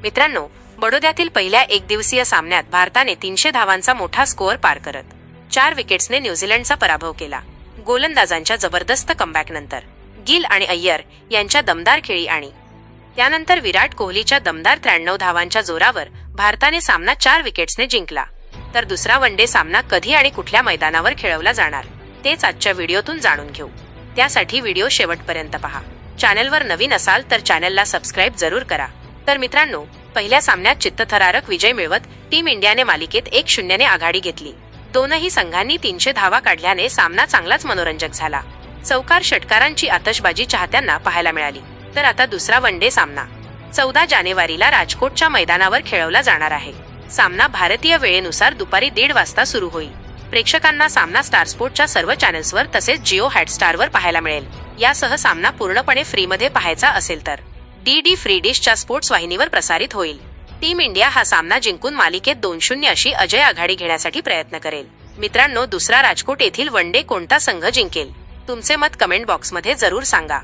मित्रांनो, बडोद्यातील पहिल्या एकदिवसीय सामन्यात भारताने 300 धावांचा मोठा स्कोअर पार करत 4 विकेट्सने न्यूझीलंडचा पराभव केला. गोलंदाजांच्या जबरदस्त कमबॅकनंतर गिल आणि अय्यर यांच्या दमदार खेळी आणि त्यानंतर विराट कोहलीच्या दमदार 93 धावांच्या जोरावर भारताने सामना 4 विकेट्सने जिंकला. तर दुसरा वनडे सामना कधी आणि कुठल्या मैदानावर खेळवला जाणार तेच आजच्या व्हिडिओतून जाणून घेऊ. त्यासाठी व्हिडिओ शेवटपर्यंत पहा. चॅनलवर नवीन असाल तर चॅनलला सबस्क्राईब जरूर करा. तर मित्रांनो, पहिल्या सामन्यात चित्तथरारक विजय मिळवत टीम इंडियाने मालिकेत 1-0 ने आघाडी घेतली. दोनही संघांनी 300 धावा काढल्याने सामना चांगलाच मनोरंजक झाला. चौकार षटकारांची आतषबाजी चाहत्यांना पाहायला मिळाली. तर आता दुसरा वनडे सामना 14 जानेवारीला राजकोटच्या मैदानावर खेळवला जाणार आहे. सामना भारतीय वेळेनुसार दुपारी 1:30 वाजता सुरू होईल. प्रेक्षकांना सामना स्टार स्पोर्टच्या सर्व चॅनल्सवर तसेच जिओ हॉटस्टारवर पाहायला मिळेल. यासह सामना पूर्णपणे फ्रीमध्ये पाहायचा असेल तर डीडी फ्री डिशच्या स्पोर्ट्स वाहिनीवर प्रसारित होईल. टीम इंडिया हा सामना जिंकून मालिकेत 2-0 अशी अजय आघाडी घेण्यासाठी प्रयत्न करेल. मित्रांनो, दुसरा राजकोट येथील वनडे कोणता संघ जिंकेल? तुमचे मत कमेंट बॉक्समध्ये जरूर सांगा.